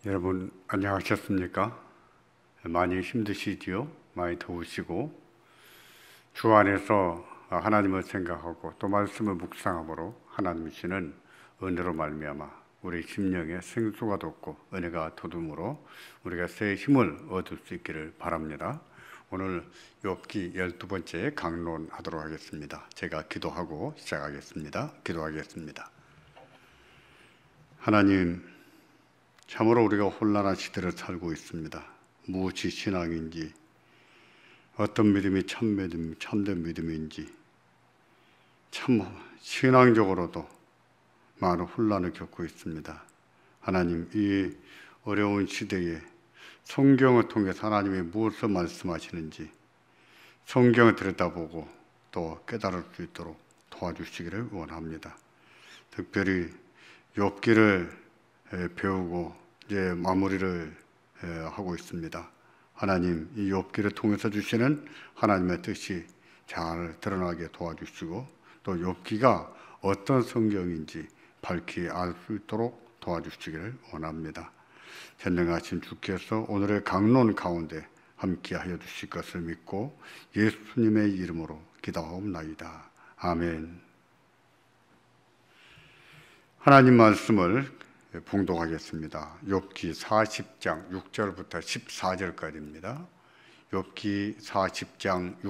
여러분 안녕하셨습니까? 많이 힘드시지요? 많이 더우시고 주 안에서 하나님을 생각하고 또 말씀을 묵상함으로 하나님이 주시는 은혜로 말미암아 우리 심령에 생수가 돋고 은혜가 돋음으로 우리가 새 힘을 얻을 수 있기를 바랍니다. 오늘 욥기 12번째 강론하도록 하겠습니다. 제가 기도하고 시작하겠습니다. 기도하겠습니다. 하나님, 참으로 우리가 혼란한 시대를 살고 있습니다. 무엇이 신앙인지, 어떤 믿음이 참 믿음, 참된 믿음인지, 참 신앙적으로도 많은 혼란을 겪고 있습니다. 하나님, 이 어려운 시대에 성경을 통해서 하나님이 무엇을 말씀하시는지 성경을 들여다보고 또 깨달을 수 있도록 도와주시기를 원합니다. 특별히 욥기를 배우고 이제 마무리를 하고 있습니다. 하나님, 이 욥기를 통해서 주시는 하나님의 뜻이 잘 드러나게 도와주시고 또 욥기가 어떤 성경인지 밝히 알 수 있도록 도와주시기를 원합니다. 전능하신 주께서 오늘의 강론 가운데 함께하여 주실 것을 믿고 예수님의 이름으로 기도하옵나이다. 아멘. 하나님 말씀을 봉독하겠습니다. 욥기 40장 6절부터 14절까지입니다. 욥기 40장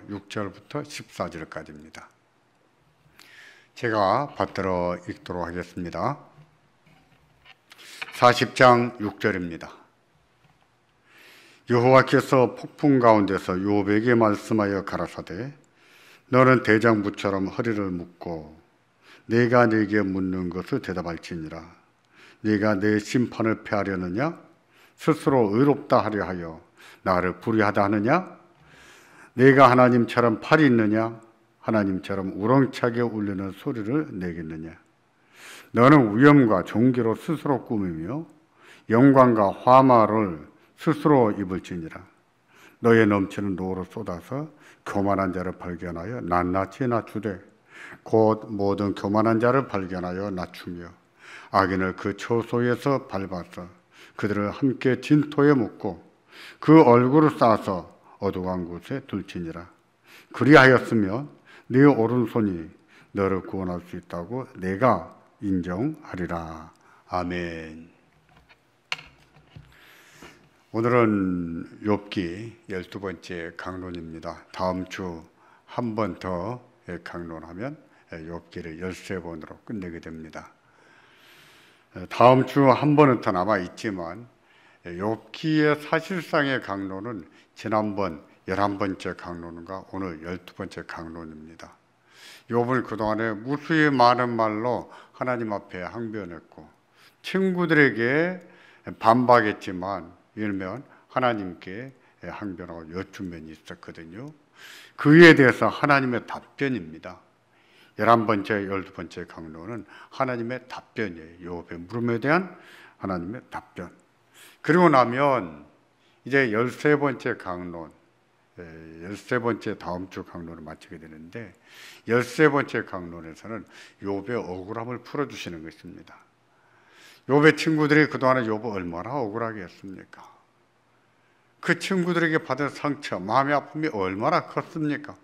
6절부터 14절까지입니다. 제가 받들어 읽도록 하겠습니다. 40장 6절입니다. 여호와께서 폭풍 가운데서 욥에게 말씀하여 가라사대 너는 대장부처럼 허리를 묶고 내가 네게 묻는 것을 대답할지니라. 네가 내 심판을 패하려느냐? 스스로 의롭다 하려 하여 나를 불의하다 하느냐? 네가 하나님처럼 팔이 있느냐? 하나님처럼 우렁차게 울리는 소리를 내겠느냐? 너는 위엄과 존귀로 스스로 꾸미며 영광과 화마를 스스로 입을지니라. 너의 넘치는 노로 쏟아서 교만한 자를 발견하여 낱낱이 낮추되 곧 모든 교만한 자를 발견하여 낮추며 악인을 그 처소에서 밟아서 그들을 함께 진토에 묻고 그 얼굴을 쌓아서 어두운 곳에 둘지니라. 그리하였으면 네 오른손이 너를 구원할 수 있다고 내가 인정하리라. 아멘. 오늘은 욥기 12번째 강론입니다. 다음 주 한 번 더 강론하면 욥기를 13번으로 끝내게 됩니다. 다음 주 한 번은 더 남아 있지만 욥기의 사실상의 강론은 지난번 11번째 강론과 오늘 12번째 강론입니다. 욥은 그동안에 무수히 많은 말로 하나님 앞에 항변했고 친구들에게 반박했지만 일면 하나님께 항변하고 여쭌 면이 있었거든요. 그에 대해서 하나님의 답변입니다. 11번째, 12번째 강론은 하나님의 답변이에요. 욥의 물음에 대한 하나님의 답변. 그리고 나면 이제 13번째 강론, 13번째 다음 주 강론을 마치게 되는데 13번째 강론에서는 욥의 억울함을 풀어주시는 것입니다. 욥의 친구들이 그동안에 욥을 얼마나 억울하게 했습니까? 그 친구들에게 받은 상처, 마음의 아픔이 얼마나 컸습니까?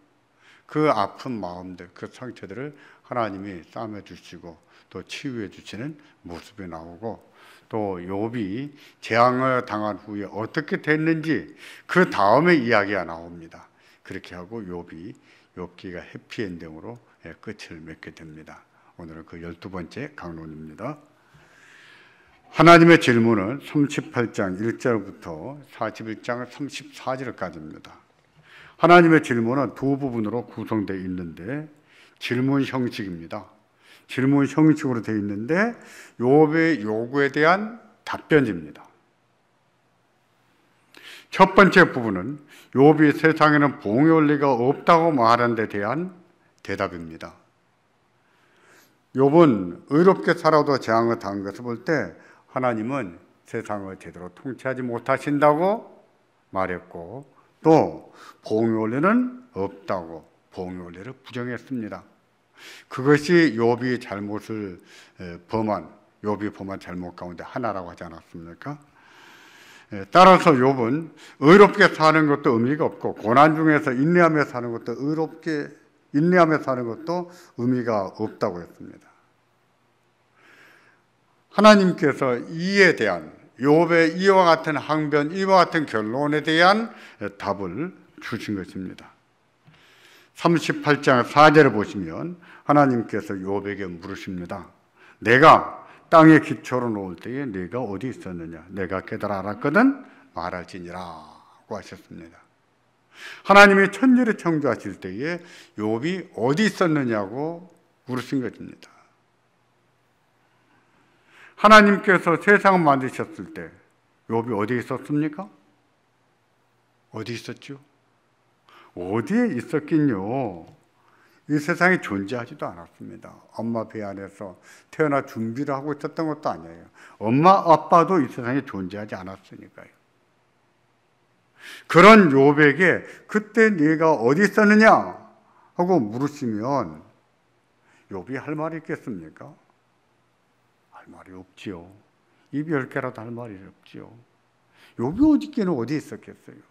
그 아픈 마음들, 그 상처들을 하나님이 싸매 주시고 또 치유해 주시는 모습이 나오고 또 욥이 재앙을 당한 후에 어떻게 됐는지 그 다음에 이야기가 나옵니다. 그렇게 하고 욥기가 해피엔딩으로 끝을 맺게 됩니다. 오늘은 그 12번째 강론입니다. 하나님의 질문은 38장 1절부터 41장 34절까지입니다. 하나님의 질문은 두 부분으로 구성되어 있는데 질문 형식입니다. 질문 형식으로 되어 있는데 욥의 요구에 대한 답변입니다. 첫 번째 부분은 욥이 세상에는 봉의 원리가 없다고 말하는 데 대한 대답입니다. 욥은 의롭게 살아도 재앙을 당한 것을 볼 때 하나님은 세상을 제대로 통치하지 못하신다고 말했고 또 봉의 원리는 없다고 봉의 원리를 부정했습니다. 그것이 욥이 잘못을 범한 욥이 범한 잘못 가운데 하나라고 하지 않았습니까? 따라서 욥은 의롭게 사는 것도 의미가 없고 고난 중에서 인내하며 사는 것도 인내하며 사는 것도 의미가 없다고 했습니다. 하나님께서 이에 대한 욥의 이와 같은 항변, 이와 같은 결론에 대한 답을 주신 것입니다. 38장 4절을 보시면 하나님께서 욥에게 물으십니다. 내가 땅에 기초를 놓을 때에 네가 어디 있었느냐? 내가 깨달아 알았거든 말할지니라고 하셨습니다. 하나님이 천지를 창조하실 때에 욥이 어디 있었느냐고 물으신 것입니다. 하나님께서 세상을 만드셨을 때 욥이 어디에 있었습니까? 어디 있었죠? 어디에 있었긴요? 이 세상에 존재하지도 않았습니다. 엄마 배 안에서 태어나 준비를 하고 있었던 것도 아니에요. 엄마 아빠도 이 세상에 존재하지 않았으니까요. 그런 욥에게 그때 네가 어디 있었느냐 하고 물으시면 욥이 할 말이 있겠습니까? 할 말이 없지요. 입이 10개라도 할 말이 없지요. 욥이 어디께는 어디 있었겠어요?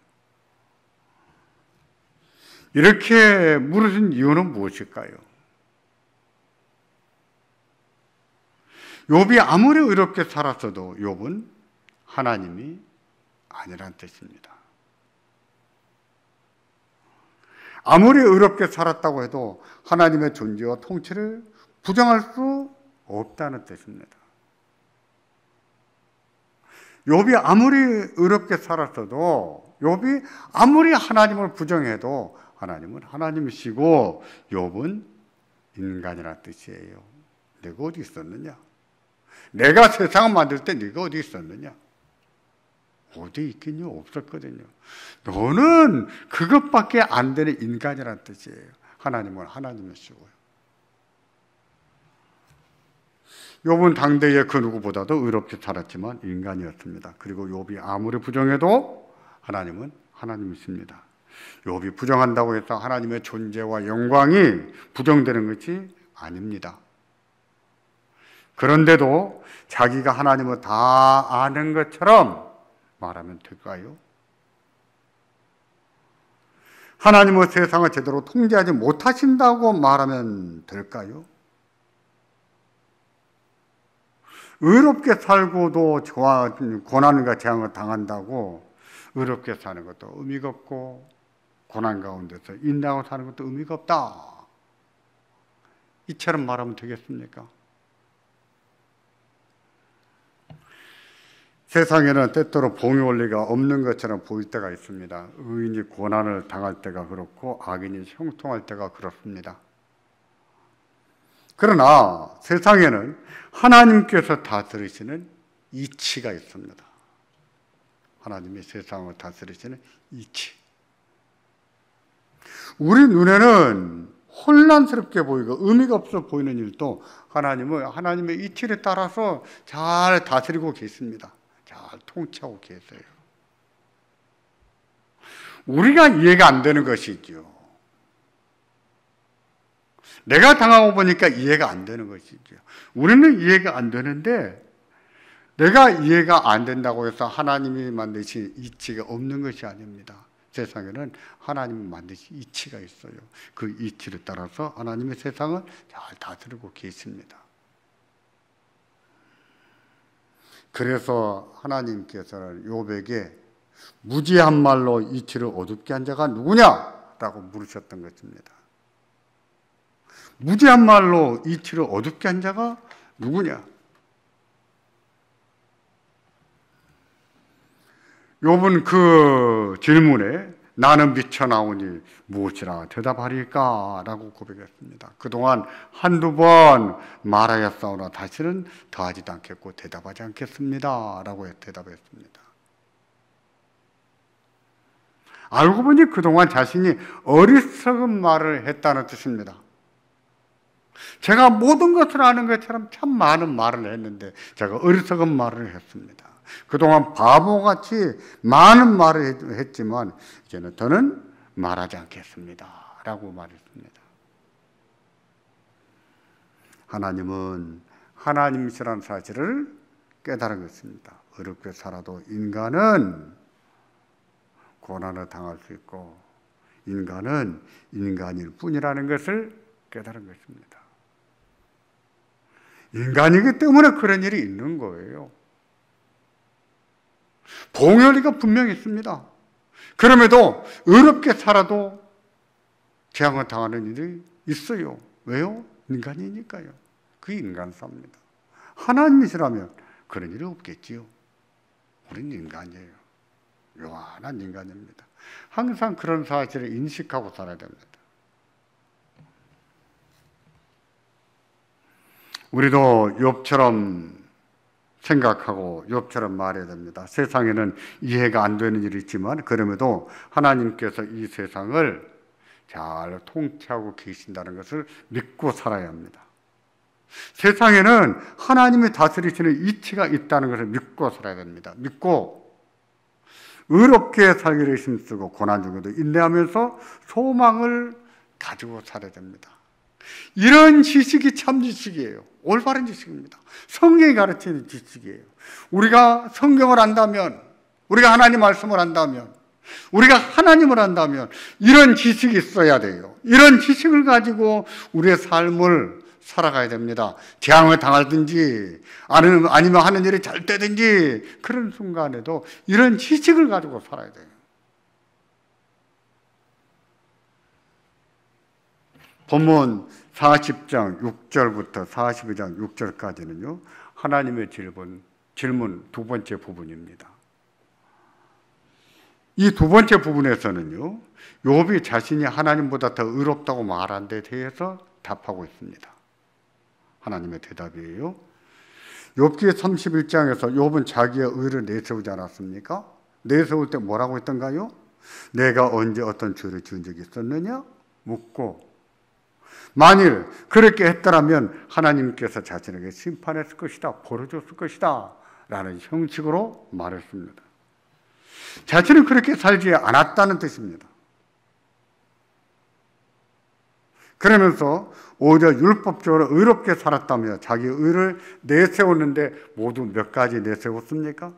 이렇게 물으신 이유는 무엇일까요? 욥이 아무리 의롭게 살았어도 욥은 하나님이 아니란 뜻입니다. 아무리 의롭게 살았다고 해도 하나님의 존재와 통치를 부정할 수 없다는 뜻입니다. 욥이 아무리 의롭게 살았어도, 욥이 아무리 하나님을 부정해도 하나님은 하나님이시고 욥은 인간이라는 뜻이에요. 내가 어디 있었느냐? 내가 세상을 만들 때 네가 어디 있었느냐? 어디 있긴요? 없었거든요. 너는 그것밖에 안 되는 인간이라는 뜻이에요. 하나님은 하나님이시고요. 욥은 당대의 그 누구보다도 의롭게 살았지만 인간이었습니다. 그리고 욥이 아무리 부정해도 하나님은 하나님이십니다. 욥이 부정한다고 해서 하나님의 존재와 영광이 부정되는 것이 아닙니다. 그런데도 자기가 하나님을 다 아는 것처럼 말하면 될까요? 하나님은 세상을 제대로 통제하지 못하신다고 말하면 될까요? 의롭게 살고도 고난과 재앙을 당한다고 의롭게 사는 것도 의미가 없고 고난 가운데서 인내하고 사는 것도 의미가 없다. 이처럼 말하면 되겠습니까? 세상에는 때때로 봉의 원리가 없는 것처럼 보일 때가 있습니다. 의인이 고난을 당할 때가 그렇고 악인이 형통할 때가 그렇습니다. 그러나 세상에는 하나님께서 다스리시는 이치가 있습니다. 하나님이 세상을 다스리시는 이치. 우리 눈에는 혼란스럽게 보이고 의미가 없어 보이는 일도 하나님은 하나님의 이치를 따라서 잘 다스리고 계십니다. 잘 통치하고 계세요. 우리가 이해가 안 되는 것이죠. 내가 당하고 보니까 이해가 안 되는 것이죠. 우리는 이해가 안 되는데 내가 이해가 안 된다고 해서 하나님이 만드신 이치가 없는 것이 아닙니다. 세상에는 하나님이 만드신 이치가 있어요. 그 이치를 따라서 하나님의 세상을 잘 다스리고 계십니다. 그래서 하나님께서는 욥에게 무지한 말로 이치를 어둡게 한 자가 누구냐라고 물으셨던 것입니다. 무지한 말로 이치를 어둡게 한 자가 누구냐? 욥은 그 질문에 나는 미쳐나오니 무엇이라 대답하리까? 라고 고백했습니다. 그동안 한두 번 말하였사오나 다시는 더하지도 않겠고 대답하지 않겠습니다. 라고 대답했습니다. 알고 보니 그동안 자신이 어리석은 말을 했다는 뜻입니다. 제가 모든 것을 아는 것처럼 참 많은 말을 했는데 제가 어리석은 말을 했습니다. 그동안 바보같이 많은 말을 했지만 이제는 더는 말하지 않겠습니다. 라고 말했습니다. 하나님은 하나님이시라는 사실을 깨달은 것입니다. 어렵게 살아도 인간은 고난을 당할 수 있고 인간은 인간일 뿐이라는 것을 깨달은 것입니다. 인간이기 때문에 그런 일이 있는 거예요. 봉혈이가 분명히 있습니다. 그럼에도 어렵게 살아도 재앙을 당하는 일이 있어요. 왜요? 인간이니까요. 그게 인간사입니다. 하나님이시라면 그런 일이 없겠지요. 우리는 인간이에요. 요한한 인간입니다. 항상 그런 사실을 인식하고 살아야 됩니다. 우리도 욥처럼 생각하고 욥처럼 말해야 됩니다. 세상에는 이해가 안 되는 일이 있지만 그럼에도 하나님께서 이 세상을 잘 통치하고 계신다는 것을 믿고 살아야 합니다. 세상에는 하나님이 다스리시는 이치가 있다는 것을 믿고 살아야 됩니다. 믿고 의롭게 살기를 힘쓰고 고난 중에도 인내하면서 소망을 가지고 살아야 됩니다. 이런 지식이 참 지식이에요. 올바른 지식입니다. 성경이 가르치는 지식이에요. 우리가 성경을 안다면, 우리가 하나님 말씀을 안다면, 우리가 하나님을 안다면 이런 지식이 있어야 돼요. 이런 지식을 가지고 우리의 삶을 살아가야 됩니다. 재앙을 당하든지 아니면 하는 일이 잘 되든지 그런 순간에도 이런 지식을 가지고 살아야 돼요. 본문 40장 6절부터 42장 6절까지는요. 하나님의 질문 두 번째 부분입니다. 이 두 번째 부분에서는요. 욥이 자신이 하나님보다 더 의롭다고 말한 데 대해서 답하고 있습니다. 하나님의 대답이에요. 욥기 31장에서 욥은 자기의 의를 내세우지 않았습니까? 내세울 때 뭐라고 했던가요? 내가 언제 어떤 죄를 지은 적이 있었느냐? 묻고 만일 그렇게 했더라면 하나님께서 자신에게 심판했을 것이다. 벌어줬을 것이다. 라는 형식으로 말했습니다. 자신은 그렇게 살지 않았다는 뜻입니다. 그러면서 오히려 율법적으로 의롭게 살았다며 자기 의를 내세웠는데 모두 몇 가지 내세웠습니까?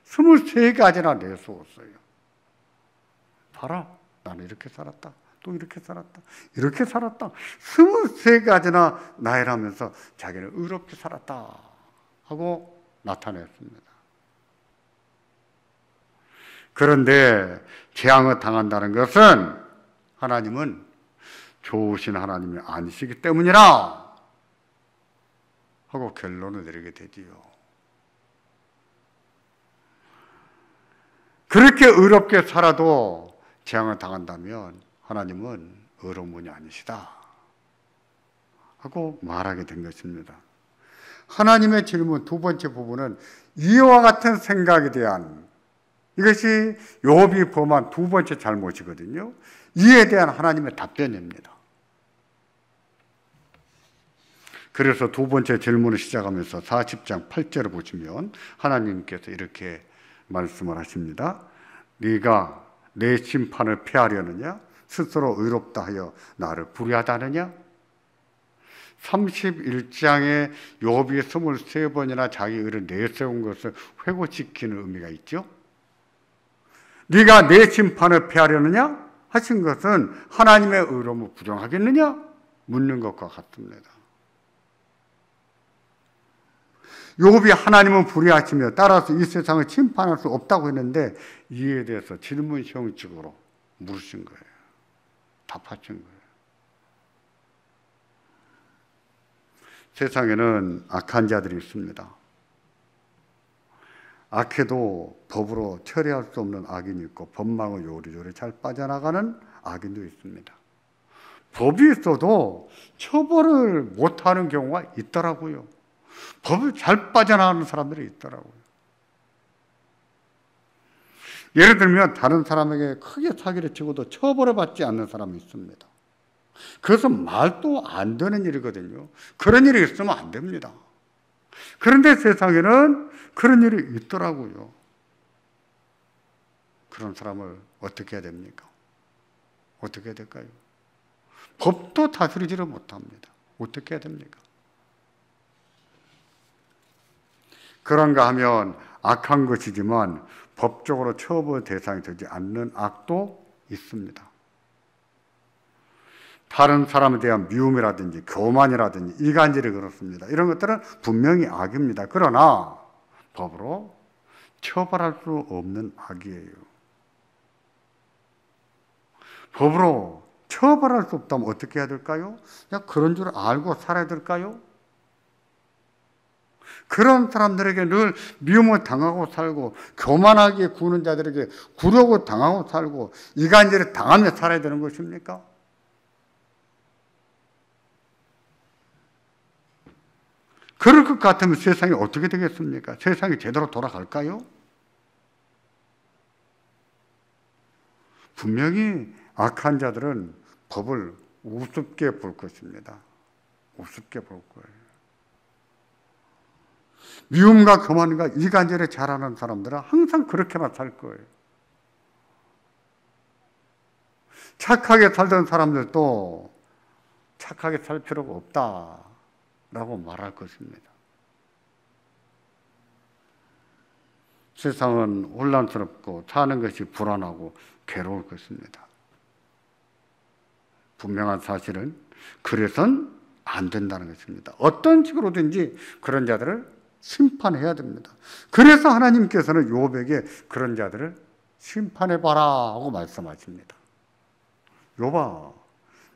23가지나 내세웠어요. 봐라, 나는 이렇게 살았다. 또 이렇게 살았다. 이렇게 살았다. 23가지나 나열하면서 자기는 의롭게 살았다 하고 나타냈습니다. 그런데 재앙을 당한다는 것은 하나님은 좋으신 하나님이 아니시기 때문이라 하고 결론을 내리게 되지요. 그렇게 의롭게 살아도 재앙을 당한다면 하나님은 의로운 분이 아니시다 하고 말하게 된 것입니다. 하나님의 질문 두 번째 부분은 이와 같은 생각에 대한, 이것이 욥이 범한 두 번째 잘못이거든요. 이에 대한 하나님의 답변입니다. 그래서 두 번째 질문을 시작하면서 40장 8절을 보시면 하나님께서 이렇게 말씀을 하십니다. 네가 내 심판을 피하려느냐? 스스로 의롭다 하여 나를 불의하다 하느냐? 31장에 욥이 23번이나 자기 의를 내세운 것을 회고시키는 의미가 있죠. 네가 내 심판을 피하려느냐? 하신 것은 하나님의 의로움을 부정하겠느냐? 묻는 것과 같습니다. 욥이 하나님은 불의하시며 따라서 이 세상을 침판할 수 없다고 했는데 이에 대해서 질문 형식으로 물으신 거예요. 답하신 거예요. 세상에는 악한 자들이 있습니다. 악해도 법으로 처리할 수 없는 악인이 있고 법망을 요리조리 잘 빠져나가는 악인도 있습니다. 법이 있어도 처벌을 못하는 경우가 있더라고요. 법을 잘 빠져나가는 사람들이 있더라고요. 예를 들면 다른 사람에게 크게 사기를 치고도 처벌을 받지 않는 사람이 있습니다. 그것은 말도 안 되는 일이거든요. 그런 일이 있으면 안 됩니다. 그런데 세상에는 그런 일이 있더라고요. 그런 사람을 어떻게 해야 됩니까? 어떻게 해야 될까요? 법도 다스리지를 못합니다. 어떻게 해야 됩니까? 그런가 하면 악한 것이지만 법적으로 처벌 대상이 되지 않는 악도 있습니다. 다른 사람에 대한 미움이라든지 교만이라든지 이간질이 그렇습니다. 이런 것들은 분명히 악입니다. 그러나 법으로 처벌할 수 없는 악이에요. 법으로 처벌할 수 없다면 어떻게 해야 될까요? 그냥 그런 줄 알고 살아야 될까요? 그런 사람들에게 늘 미움을 당하고 살고 교만하게 구는 자들에게 굴욕을 당하고 살고 이간질을 당하며 살아야 되는 것입니까? 그럴 것 같으면 세상이 어떻게 되겠습니까? 세상이 제대로 돌아갈까요? 분명히 악한 자들은 법을 우습게 볼 것입니다. 우습게 볼 거예요. 미움과 교만과 이간질에 잘하는 사람들은 항상 그렇게만 살 거예요. 착하게 살던 사람들도 착하게 살 필요가 없다라고 말할 것입니다. 세상은 혼란스럽고 사는 것이 불안하고 괴로울 것입니다. 분명한 사실은 그래서는 안 된다는 것입니다. 어떤 식으로든지 그런 자들을 심판해야 됩니다. 그래서 하나님께서는 욥에게 그런 자들을 심판해봐라 하고 말씀하십니다. 욥아,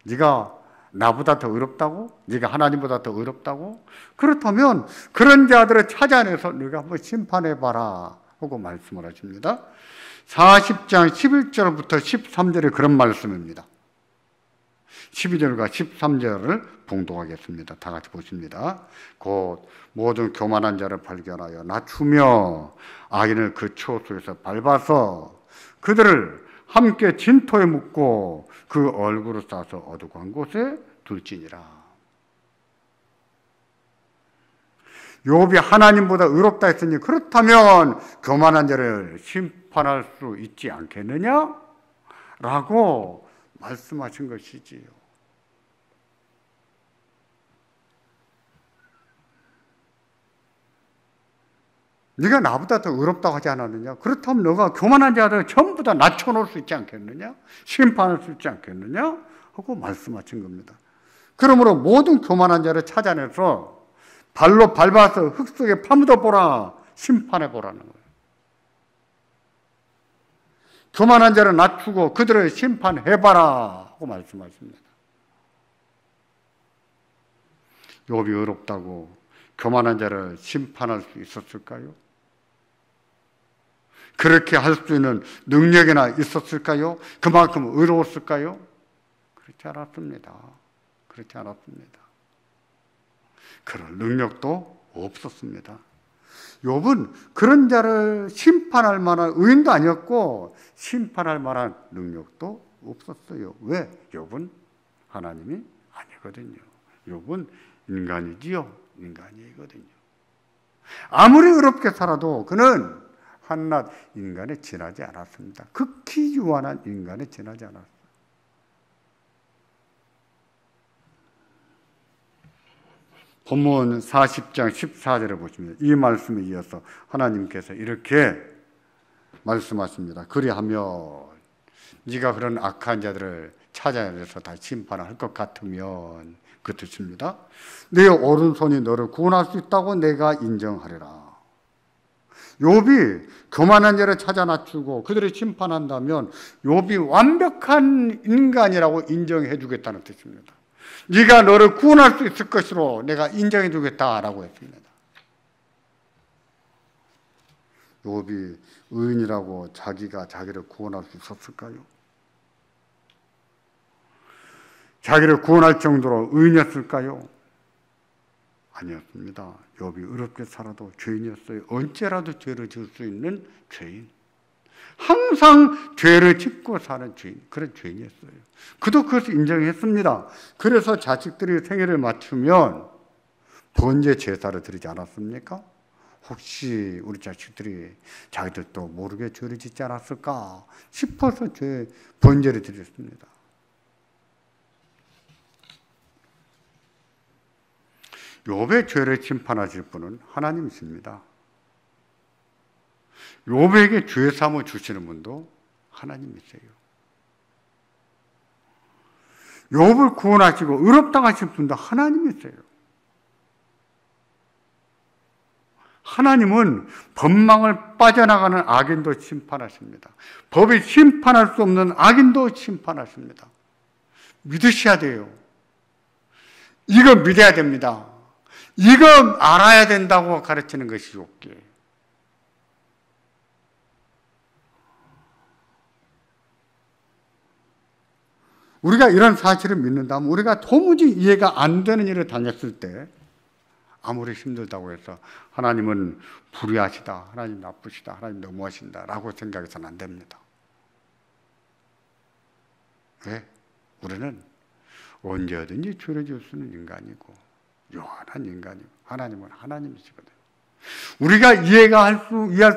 네가 나보다 더 의롭다고? 네가 하나님보다 더 의롭다고? 그렇다면 그런 자들을 찾아내서 네가 한번 심판해봐라 하고 말씀을 하십니다. 40장 11절부터 13절에 그런 말씀입니다. 12절과 13절을 봉독하겠습니다. 다 같이 보십니다. 곧 모든 교만한 자를 발견하여 낮추며 악인을 그 초소에서 밟아서 그들을 함께 진토에 묻고 그 얼굴을 싸서 어두운 곳에 둘지니라. 욥이 하나님보다 의롭다 했으니 그렇다면 교만한 자를 심판할 수 있지 않겠느냐? 라고 말씀하신 것이지요. 네가 나보다 더 의롭다고 하지 않았느냐? 그렇다면 너가 교만한 자들을 전부 다 낮춰놓을 수 있지 않겠느냐? 심판할 수 있지 않겠느냐? 하고 말씀하신 겁니다. 그러므로 모든 교만한 자를 찾아내서 발로 밟아서 흙 속에 파묻어 보라, 심판해 보라는 거예요. 교만한 자를 낮추고 그들을 심판해봐라 하고 말씀하십니다. 욥이 의롭다고 교만한 자를 심판할 수 있었을까요? 그렇게 할 수 있는 능력이나 있었을까요? 그만큼 의로웠을까요? 그렇지 않았습니다. 그렇지 않았습니다. 그런 능력도 없었습니다. 욥은 그런 자를 심판할 만한 의인도 아니었고 심판할 만한 능력도 없었어요. 왜? 욥은 하나님이 아니거든요. 욥은 인간이지요. 인간이거든요. 아무리 의롭게 살아도 그는 한낱 인간에 지나지 않았습니다. 극히 유한한 인간에 지나지 않았어요. 본문 40장 14절을 보시면 이 말씀에 이어서 하나님께서 이렇게 말씀하십니다. 그리하면 네가 그런 악한 자들을 찾아내서 다 심판할 것 같으면 그 뜻입니다. 내 오른손이 너를 구원할 수 있다고 내가 인정하리라. 욥이 교만한 자를 찾아 낮추고 그들을 심판한다면 욥이 완벽한 인간이라고 인정해 주겠다는 뜻입니다. 네가 너를 구원할 수 있을 것으로 내가 인정해 주겠다라고 했습니다. 욥이 의인이라고 자기가 자기를 구원할 수 있었을까요? 자기를 구원할 정도로 의인이었을까요? 아니었습니다. 욥이 의롭게 살아도 죄인이었어요. 언제라도 죄를 지을 수 있는 죄인. 항상 죄를 짓고 사는 죄인. 그런 죄인이었어요. 그도 그것을 인정했습니다. 그래서 자식들이 생일을 맞추면 번제 제사를 드리지 않았습니까? 혹시 우리 자식들이 자기들도 모르게 죄를 짓지 않았을까 싶어서 번제를 드렸습니다. 욥의 죄를 심판하실 분은 하나님이십니다. 욥에게 죄 사함을 주시는 분도 하나님이세요. 욥을 구원하시고 의롭다 하실 분도 하나님이세요. 하나님은 법망을 빠져나가는 악인도 심판하십니다. 법이 심판할 수 없는 악인도 심판하십니다. 믿으셔야 돼요. 이거 믿어야 됩니다. 이거 알아야 된다고 가르치는 것이 욥기예요. 우리가 이런 사실을 믿는다면 우리가 도무지 이해가 안 되는 일을 당했을 때 아무리 힘들다고 해서 하나님은 불의하시다, 하나님 나쁘시다, 하나님 너무하신다 라고 생각해서는 안 됩니다. 왜? 우리는 언제든지 죄를 지을 수 있는 인간이고 영원한 인간이고 하나님은 하나님이시거든요. 우리가 이해할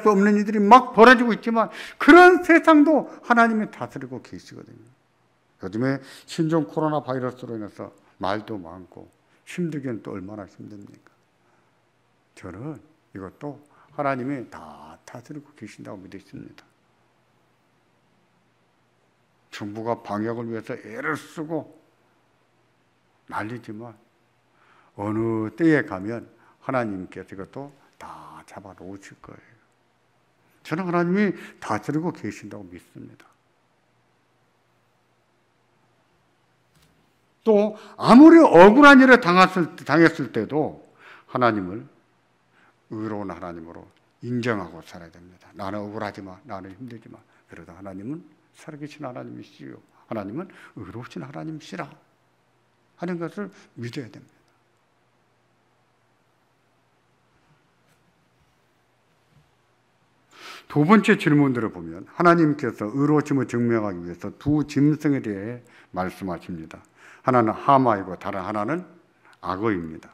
수 없는 일들이 막 벌어지고 있지만 그런 세상도 하나님이 다스리고 계시거든요. 요즘에 신종 코로나 바이러스로 인해서 말도 많고 힘들기는 또 얼마나 힘듭니까? 저는 이것도 하나님이 다 다스리고 계신다고 믿습니다. 정부가 방역을 위해서 애를 쓰고 난리지만 어느 때에 가면 하나님께서 이것도 다 잡아놓으실 거예요. 저는 하나님이 다스리고 계신다고 믿습니다. 또 아무리 억울한 일을 당했을 때도 하나님을 의로운 하나님으로 인정하고 살아야 됩니다. 나는 억울하지만, 나는 힘들지만 그래도 하나님은 살아계신 하나님이시요, 하나님은 의로우신 하나님이시라 하는 것을 믿어야 됩니다. 두 번째 질문들을 보면 하나님께서 의로우심을 증명하기 위해서 두 짐승에 대해 말씀하십니다. 하나는 하마이고 다른 하나는 악어입니다.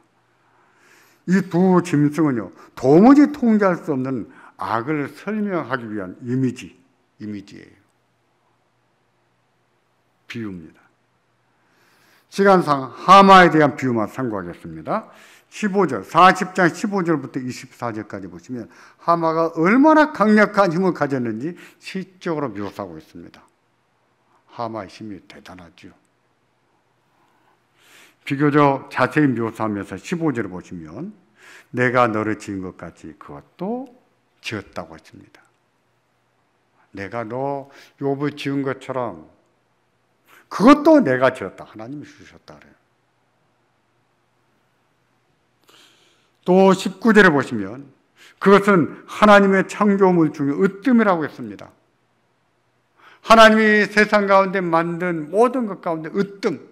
이 두 짐승은요, 도무지 통제할 수 없는 악을 설명하기 위한 이미지예요. 비유입니다. 시간상 하마에 대한 비유만 참고하겠습니다. 40장 15절부터 24절까지 보시면 하마가 얼마나 강력한 힘을 가졌는지 시적으로 묘사하고 있습니다. 하마의 힘이 대단하죠. 비교적 자세히 묘사하면서 15절을 보시면 내가 너를 지은 것 같이 그것도 지었다고 했습니다. 내가 너 욥을 지은 것처럼 그것도 내가 지었다. 하나님이 주셨다 그래요. 또 19절에 보시면 그것은 하나님의 창조물 중에 으뜸이라고 했습니다. 하나님이 세상 가운데 만든 모든 것 가운데 으뜸.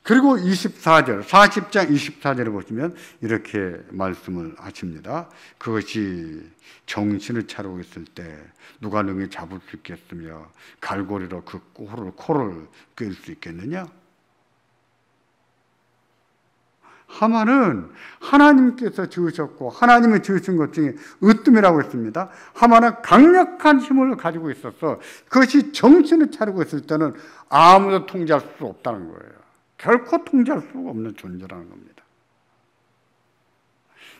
그리고 40장 24절을 보시면 이렇게 말씀을 하십니다. 그것이 정신을 차리고 있을 때 누가 능히 잡을 수 있겠으며 갈고리로 그 코를 꿰을 수 있겠느냐? 하마는 하나님께서 지으셨고 하나님이 지으신 것 중에 으뜸이라고 했습니다. 하마는 강력한 힘을 가지고 있어서 그것이 정신을 차리고 있을 때는 아무도 통제할 수 없다는 거예요. 결코 통제할 수 없는 존재라는 겁니다.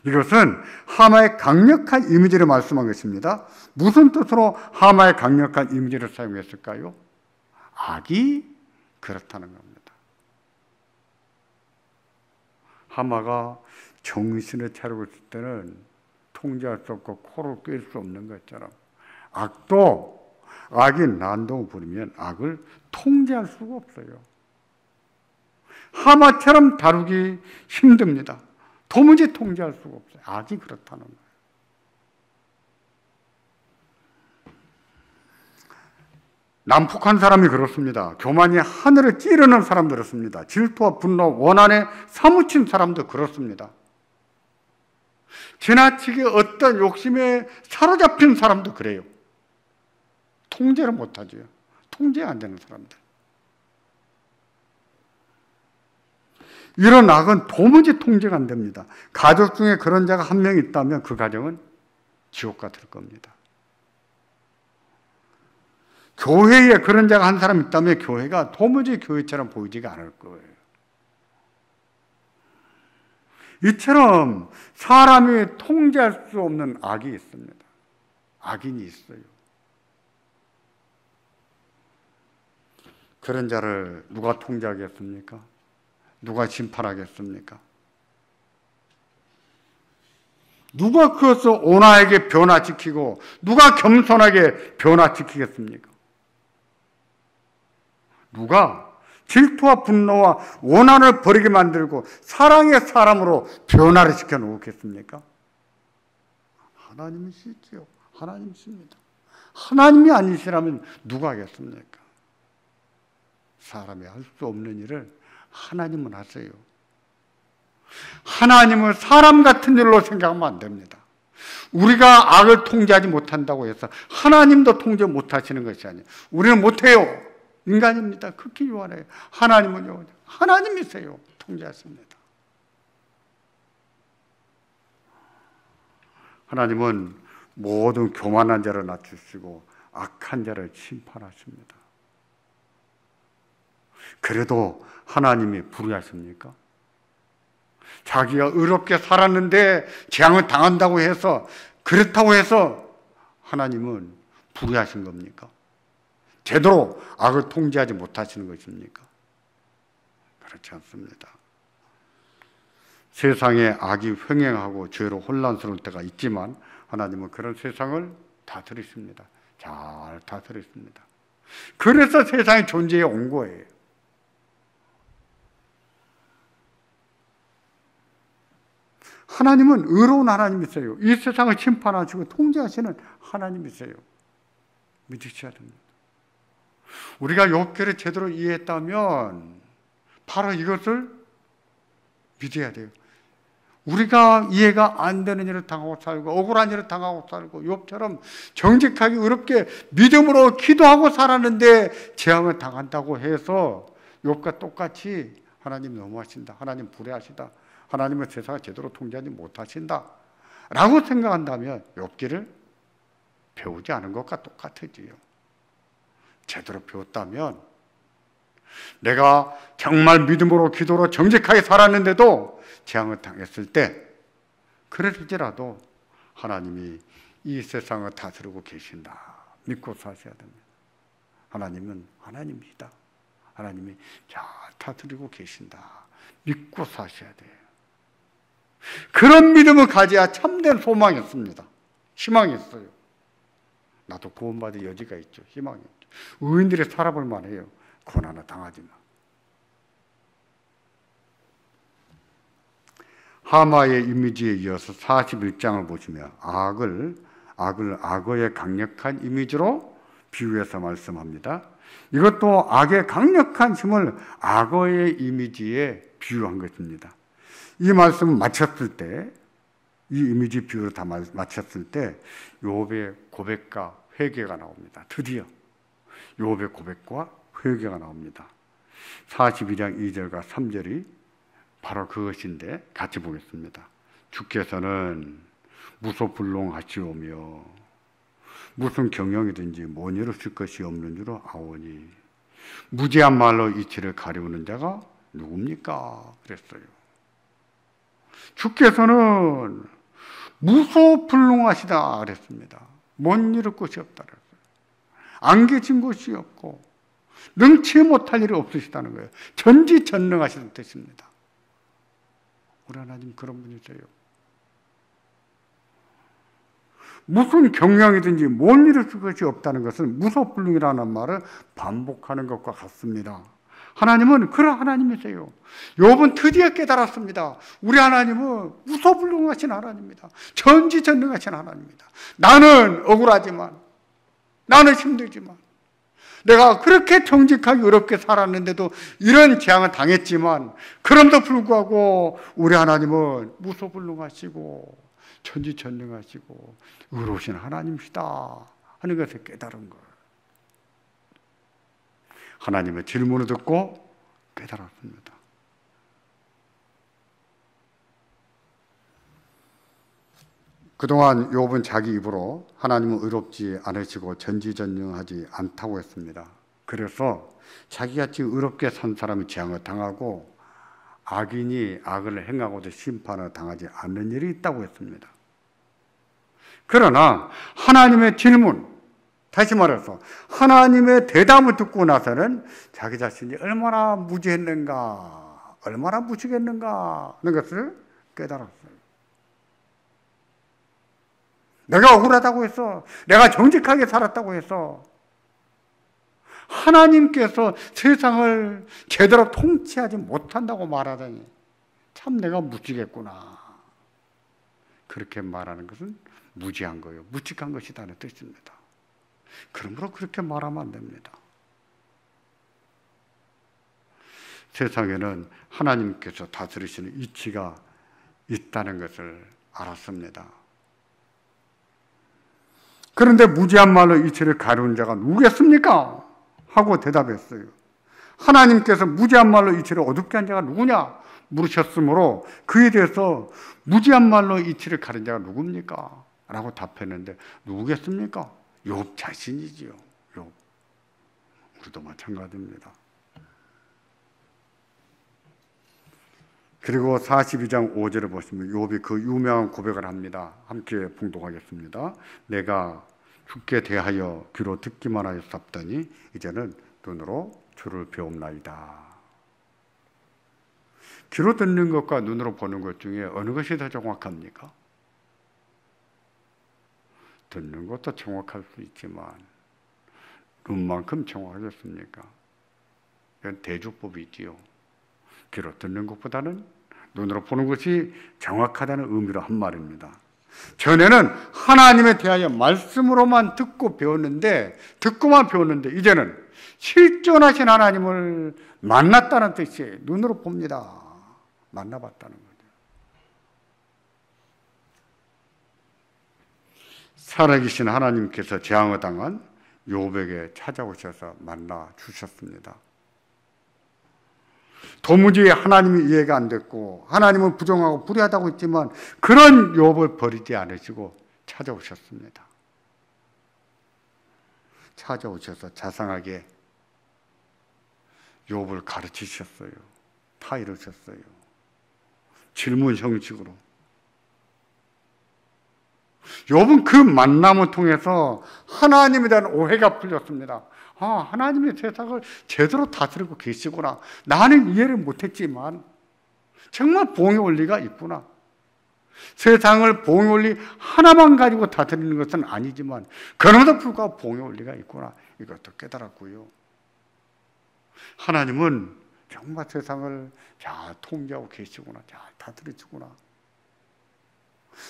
이것은 하마의 강력한 이미지를 말씀한 것입니다. 무슨 뜻으로 하마의 강력한 이미지를 사용했을까요? 악이 그렇다는 겁니다. 하마가 정신을 차리고 있을 때는 통제할 수 없고 코를 꿰을 수 없는 것처럼 악이 난동을 부리면 악을 통제할 수가 없어요. 하마처럼 다루기 힘듭니다. 도무지 통제할 수가 없어요. 악이 그렇다는 거예요. 난폭한 사람이 그렇습니다. 교만이 하늘을 찌르는 사람도 그렇습니다. 질투와 분노, 원한에 사무친 사람도 그렇습니다. 지나치게 어떤 욕심에 사로잡힌 사람도 그래요. 통제를 못하죠. 통제 안 되는 사람들. 이런 악은 도무지 통제가 안 됩니다. 가족 중에 그런 자가 한 명 있다면 그 가정은 지옥 같을 겁니다. 교회에 그런 자가 한 사람 있다면 교회가 도무지 교회처럼 보이지가 않을 거예요. 이처럼 사람이 통제할 수 없는 악이 있습니다. 악인이 있어요. 그런 자를 누가 통제하겠습니까? 누가 심판하겠습니까? 누가 그것을 온화하게 변화시키고 누가 겸손하게 변화시키겠습니까? 누가 질투와 분노와 원한을 버리게 만들고 사랑의 사람으로 변화를 시켜 놓겠습니까? 하나님이시지요. 하나님이십니다. 하나님이 아니시라면 누가 하겠습니까? 사람이 할 수 없는 일을 하나님은 하세요. 하나님은 사람 같은 일로 생각하면 안 됩니다. 우리가 악을 통제하지 못한다고 해서 하나님도 통제 못하시는 것이 아니에요. 우리는 못해요. 인간입니다. 극히 유한해요. 하나님은요, 하나님이세요. 통제하십니다. 하나님은 모든 교만한 자를 낮추시고 악한 자를 심판하십니다. 그래도 하나님이 불의하십니까? 자기가 의롭게 살았는데 재앙을 당한다고 해서, 그렇다고 해서 하나님은 불의하신 겁니까? 제대로 악을 통제하지 못하시는 것입니까? 그렇지 않습니다. 세상에 악이 횡행하고 죄로 혼란스러울 때가 있지만 하나님은 그런 세상을 다스리십니다. 잘 다스리십니다. 그래서 세상에 존재해 온 거예요. 하나님은 의로운 하나님이세요. 이 세상을 심판하시고 통제하시는 하나님이세요. 믿으셔야 됩니다. 우리가 욥기를 제대로 이해했다면 바로 이것을 믿어야 돼요. 우리가 이해가 안 되는 일을 당하고 살고 억울한 일을 당하고 살고 욥처럼 정직하게 의롭게 믿음으로 기도하고 살았는데 재앙을 당한다고 해서 욥과 똑같이 하나님 너무하신다, 하나님 불의하시다, 하나님은 세상을 제대로 통제하지 못하신다 라고 생각한다면 욥기를 배우지 않은 것과 똑같아지요. 제대로 배웠다면 내가 정말 믿음으로 기도로 정직하게 살았는데도 재앙을 당했을 때 그럴지라도 하나님이 이 세상을 다스리고 계신다 믿고 사셔야 됩니다. 하나님은 하나님이시다. 하나님이 잘 다스리고 계신다 믿고 사셔야 돼요. 그런 믿음을 가져야 참된 소망이 있습니다. 희망이 있어요. 나도 구원받을 여지가 있죠. 희망이 있죠. 의인들이 살아볼 만해요. 고난을 당하지만. 하마의 이미지에 이어서 41장을 보시면 악을 악어의 강력한 이미지로 비유해서 말씀합니다. 이것도 악의 강력한 힘을 악어의 이미지에 비유한 것입니다. 이 말씀을 마쳤을 때, 이 이미지 비유를 다 마쳤을 때 욥의 고백과 회개가 나옵니다. 드디어 욥의 고백과 회개가 나옵니다. 42장 2절과 3절이 바로 그것인데 같이 보겠습니다. 주께서는 무소불능하시오며 무슨 경영이든지 못 이루실 것이 없는 줄로 아오니 무지한 말로 이치를 가리우는 자가 누굽니까? 그랬어요. 주께서는 무소불능하시다 그랬습니다. 못 이룰 것이 없다 그랬어요. 안 계신 것이 없고 능치 못할 일이 없으시다는 거예요. 전지전능하시는 뜻입니다. 우리 하나님 그런 분이세요. 무슨 경영이든지 못 이루실 것이 없다는 것은 무소불능이라는 말을 반복하는 것과 같습니다. 하나님은 그런 하나님이세요. 욥은 드디어 깨달았습니다. 우리 하나님은 무소불능하신 하나님입니다. 전지전능하신 하나님입니다. 나는 억울하지만, 나는 힘들지만, 내가 그렇게 정직하게 어렵게 살았는데도 이런 재앙을 당했지만 그럼에도 불구하고 우리 하나님은 무소불능하시고 전지전능하시고 의로우신 하나님이시다 하는 것을 깨달은 거예요. 하나님의 질문을 듣고 깨달았습니다. 그동안 욥은 자기 입으로 하나님은 의롭지 않으시고 전지전능하지 않다고 했습니다. 그래서 자기같이 의롭게 산 사람이 재앙을 당하고 악인이 악을 행하고도 심판을 당하지 않는 일이 있다고 했습니다. 그러나 하나님의 질문, 다시 말해서 하나님의 대답을 듣고 나서는 자기 자신이 얼마나 무지했는가, 얼마나 무식했는가 하는 것을 깨달았어요. 내가 억울하다고 해서, 내가 정직하게 살았다고 해서 하나님께서 세상을 제대로 통치하지 못한다고 말하다니 참 내가 무지겠구나. 그렇게 말하는 것은 무지한 거예요. 무식한 것이라는 뜻입니다. 그러므로 그렇게 말하면 안 됩니다. 세상에는 하나님께서 다스리시는 이치가 있다는 것을 알았습니다. 그런데 무지한 말로 이치를 가르는 자가 누구겠습니까? 하고 대답했어요. 하나님께서 무지한 말로 이치를 어둡게 한 자가 누구냐? 물으셨으므로 그에 대해서 무지한 말로 이치를 가른 자가 누굽니까? 라고 답했는데 누구겠습니까? 욥 자신이지요. 욥. 우리도 마찬가지입니다. 그리고 42장 5절을 보시면 욥이 그 유명한 고백을 합니다. 함께 봉독하겠습니다. 내가 주께 대하여 귀로 듣기만 하였사더니 이제는 눈으로 주를 배움나이다. 귀로 듣는 것과 눈으로 보는 것 중에 어느 것이 더 정확합니까? 듣는 것도 정확할 수 있지만 눈만큼 정확하겠습니까? 이건 대조법이지요. 귀로 듣는 것보다는 눈으로 보는 것이 정확하다는 의미로 한 말입니다. 전에는 하나님에 대하여 말씀으로만 듣고만 배웠는데 이제는 실존하신 하나님을 만났다는 뜻이에요. 눈으로 봅니다. 만나봤다는 거죠. 살아계신 하나님께서 재앙을 당한 욥에게 찾아오셔서 만나 주셨습니다. 도무지 하나님이 이해가 안 됐고 하나님은 부정하고 불의하다고 했지만 그런 욥을 버리지 않으시고 찾아오셨습니다. 찾아오셔서 자상하게 욥을 가르치셨어요. 타이르셨어요. 질문 형식으로. 욥은 그 만남을 통해서 하나님에 대한 오해가 풀렸습니다. 하나님이 세상을 제대로 다스리고 계시구나. 나는 이해를 못했지만 정말 보응의 원리가 있구나. 세상을 보응의 원리 하나만 가지고 다스리는 것은 아니지만 그럼에도 불구하고 보응의 원리가 있구나. 이것도 깨달았고요. 하나님은 정말 세상을 잘 통제하고 계시구나. 잘 다스리시구나.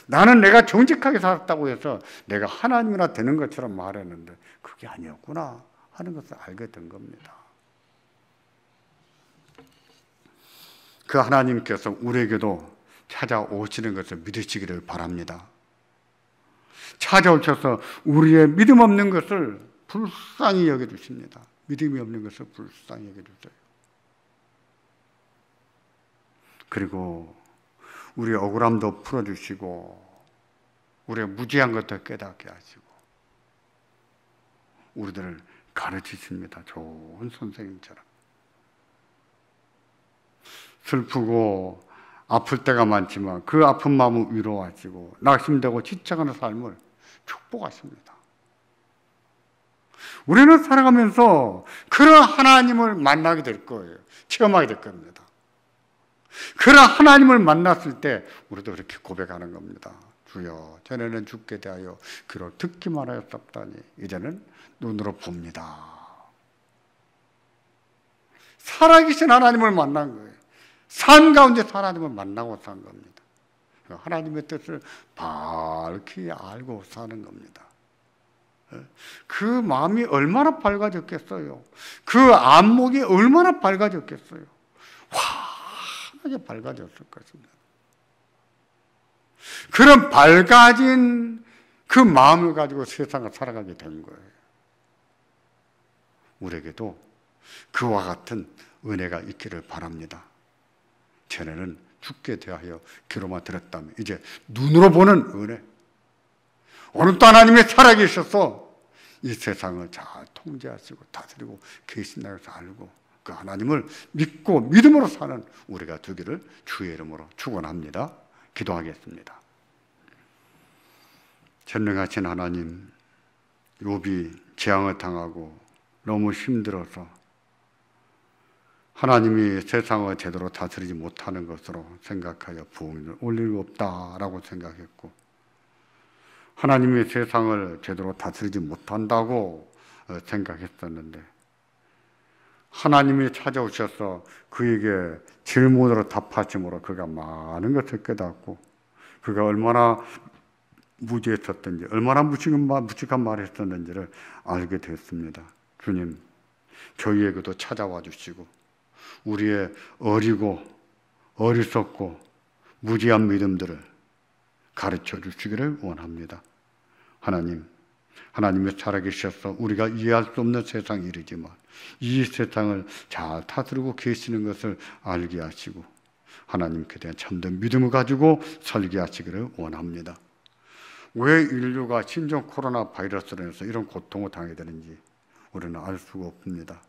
나는 내가 정직하게 살았다고 해서 내가 하나님이나 되는 것처럼 말했는데 그게 아니었구나 하는 것을 알게 된 겁니다. 그 하나님께서 우리에게도 찾아오시는 것을 믿으시기를 바랍니다. 찾아오셔서 우리의 믿음 없는 것을 불쌍히 여겨주십니다. 믿음이 없는 것을 불쌍히 여겨주세요. 그리고 우리의 억울함도 풀어주시고 우리의 무지한 것도 깨닫게 하시고 우리들을 가르치십니다. 좋은 선생님처럼. 슬프고 아플 때가 많지만 그 아픈 마음을 위로하시고 낙심되고 지쳐가는 삶을 축복하십니다. 우리는 살아가면서 그런 하나님을 만나게 될 거예요. 체험하게 될 겁니다. 그런 하나님을 만났을 때 우리도 그렇게 고백하는 겁니다. 주여, 전에는 주께 대하여 귀로 듣기만 하였사오니 이제는 눈으로 봅니다. 살아계신 하나님을 만난 거예요. 삶 가운데 하나님을 만나고 산 겁니다. 하나님의 뜻을 밝히 알고 사는 겁니다. 그 마음이 얼마나 밝아졌겠어요. 그 안목이 얼마나 밝아졌겠어요. 환하게 밝아졌을 것입니다. 그런 밝아진 그 마음을 가지고 세상을 살아가게 된 거예요. 우리에게도 그와 같은 은혜가 있기를 바랍니다. 전에는 죽게 대하여 귀로만 들었다면 이제 눈으로 보는 은혜. 오늘 또 하나님이 살아계셔서 이 세상을 잘 통제하시고 다스리고 계신다고 해서 알고 그 하나님을 믿고 믿음으로 사는 우리가 되기를 주의 이름으로 축원합니다. 기도하겠습니다. 전능하신 하나님, 욥이 재앙을 당하고 너무 힘들어서 하나님이 세상을 제대로 다스리지 못하는 것으로 생각하여 부흥을 올릴 수 없다라고 생각했고, 하나님이 세상을 제대로 다스리지 못한다고 생각했었는데, 하나님이 찾아오셔서 그에게 질문으로 답하심으로 그가 많은 것을 깨닫고, 그가 얼마나 무지했었던지, 얼마나 무식한 말을 했었는지를 알게 됐습니다. 주님, 저희에게도 찾아와 주시고 우리의 어리고 어리석고 무지한 믿음들을 가르쳐 주시기를 원합니다. 하나님이 살아계셔서 우리가 이해할 수 없는 세상 일이지만 이 세상을 잘 다스리고 계시는 것을 알게 하시고 하나님께 대한 참된 믿음을 가지고 설계하시기를 원합니다. 왜 인류가 신종 코로나 바이러스로 인해서 이런 고통을 당해야 되는지 우리는 알 수가 없습니다.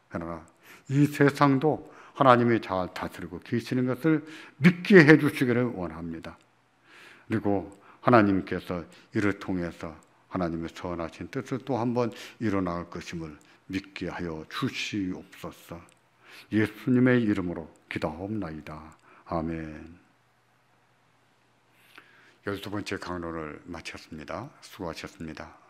그러나 이 세상도 하나님이 잘 다스리고 계시는 것을 믿게 해주시기를 원합니다. 그리고 하나님께서 이를 통해서 하나님의 선하신 뜻을 또 한번 일어날 것임을 믿게 하여 주시옵소서. 예수님의 이름으로 기도하옵나이다. 아멘. 12번째 강론을 마쳤습니다. 수고하셨습니다.